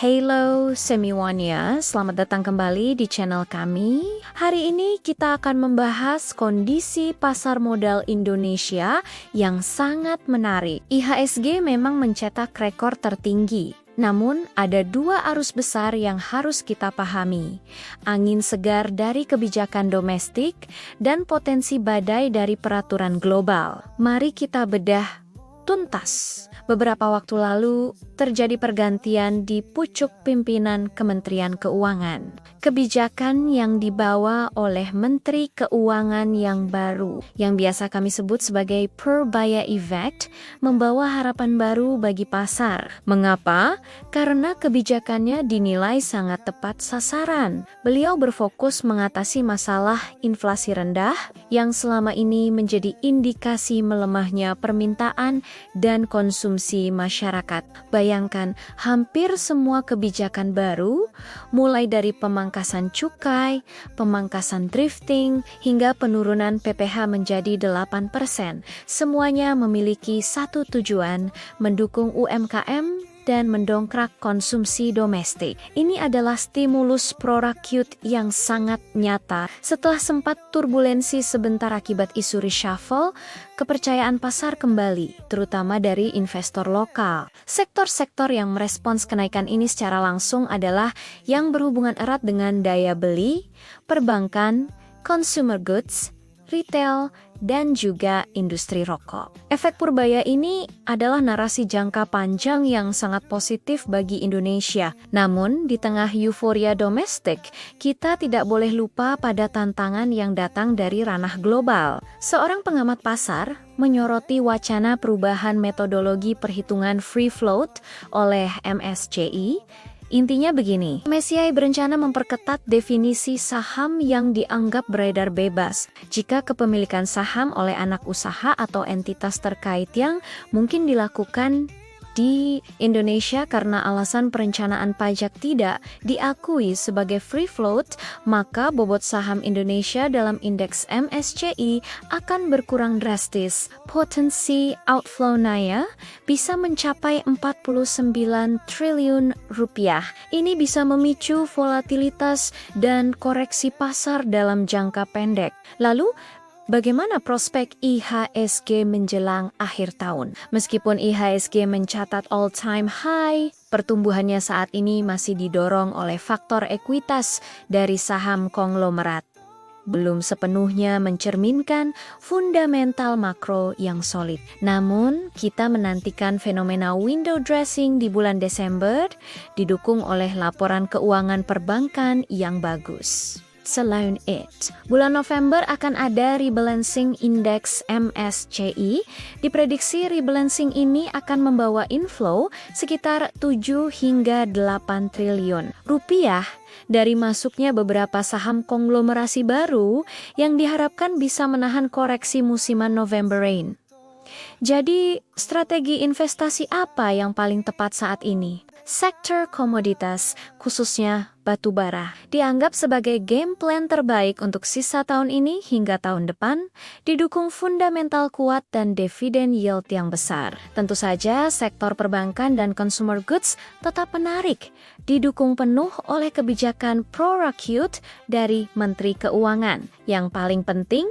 Halo semuanya, selamat datang kembali di channel kami. Hari ini kita akan membahas kondisi pasar modal Indonesia yang sangat menarik. IHSG memang mencetak rekor tertinggi. Namun, ada dua arus besar yang harus kita pahami. Angin segar dari kebijakan domestik dan potensi badai dari peraturan global. Mari kita bedah tuntas. Beberapa waktu lalu, terjadi pergantian di pucuk pimpinan Kementerian Keuangan. Kebijakan yang dibawa oleh Menteri Keuangan yang baru, yang biasa kami sebut sebagai Purbaya Effect, membawa harapan baru bagi pasar. Mengapa? Karena kebijakannya dinilai sangat tepat sasaran. Beliau berfokus mengatasi masalah inflasi rendah, yang selama ini menjadi indikasi melemahnya permintaan dan konsumsi masyarakat. Bayangkan, hampir semua kebijakan baru, mulai dari pemangkasan cukai, pemangkasan thrifting, hingga penurunan PPh menjadi 8%. Semuanya memiliki satu tujuan, mendukung UMKM dan mendongkrak konsumsi domestik. Ini adalah stimulus pro-rakyat yang sangat nyata. Setelah sempat turbulensi sebentar akibat isu reshuffle, kepercayaan pasar kembali, terutama dari investor lokal. Sektor-sektor yang merespons kenaikan ini secara langsung adalah yang berhubungan erat dengan daya beli, perbankan, consumer goods, retail, dan juga industri rokok. Efek Purbaya ini adalah narasi jangka panjang yang sangat positif bagi Indonesia. Namun, di tengah euforia domestik, kita tidak boleh lupa pada tantangan yang datang dari ranah global. Seorang pengamat pasar menyoroti wacana perubahan metodologi perhitungan free float oleh MSCI. Intinya begini, MSCI berencana memperketat definisi saham yang dianggap beredar bebas jika kepemilikan saham oleh anak usaha atau entitas terkait yang mungkin dilakukan di Indonesia karena alasan perencanaan pajak tidak diakui sebagai free float, maka bobot saham Indonesia dalam indeks MSCI akan berkurang drastis. Potensi outflow NAYA bisa mencapai 49 triliun rupiah. Ini bisa memicu volatilitas dan koreksi pasar dalam jangka pendek. Lalu, bagaimana prospek IHSG menjelang akhir tahun? Meskipun IHSG mencatat all-time high, pertumbuhannya saat ini masih didorong oleh faktor ekuitas dari saham konglomerat. Belum sepenuhnya mencerminkan fundamental makro yang solid. Namun, kita menantikan fenomena window dressing di bulan Desember, didukung oleh laporan keuangan perbankan yang bagus. Selain itu, bulan November akan ada rebalancing indeks MSCI. Diprediksi rebalancing ini akan membawa inflow sekitar 7 hingga 8 triliun rupiah dari masuknya beberapa saham konglomerasi baru yang diharapkan bisa menahan koreksi musiman November rain. Jadi, strategi investasi apa yang paling tepat saat ini? Sektor komoditas, khususnya batu bara, dianggap sebagai game plan terbaik untuk sisa tahun ini hingga tahun depan, didukung fundamental kuat dan dividen yield yang besar. Tentu saja, sektor perbankan dan consumer goods tetap menarik, didukung penuh oleh kebijakan pro-rakyat dari Menteri Keuangan. Yang paling penting,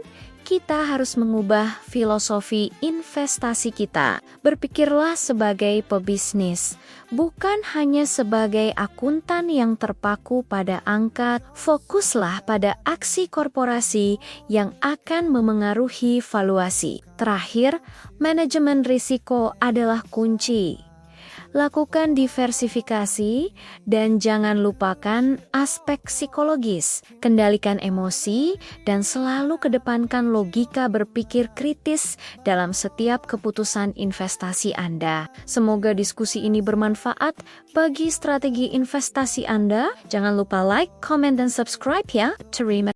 kita harus mengubah filosofi investasi kita. Berpikirlah sebagai pebisnis, bukan hanya sebagai akuntan yang terpaku pada angka. Fokuslah pada aksi korporasi yang akan memengaruhi valuasi. Terakhir, manajemen risiko adalah kunci. Lakukan diversifikasi dan jangan lupakan aspek psikologis. Kendalikan emosi dan selalu kedepankan logika berpikir kritis dalam setiap keputusan investasi Anda. Semoga diskusi ini bermanfaat bagi strategi investasi Anda. Jangan lupa like, comment, dan subscribe ya. Terima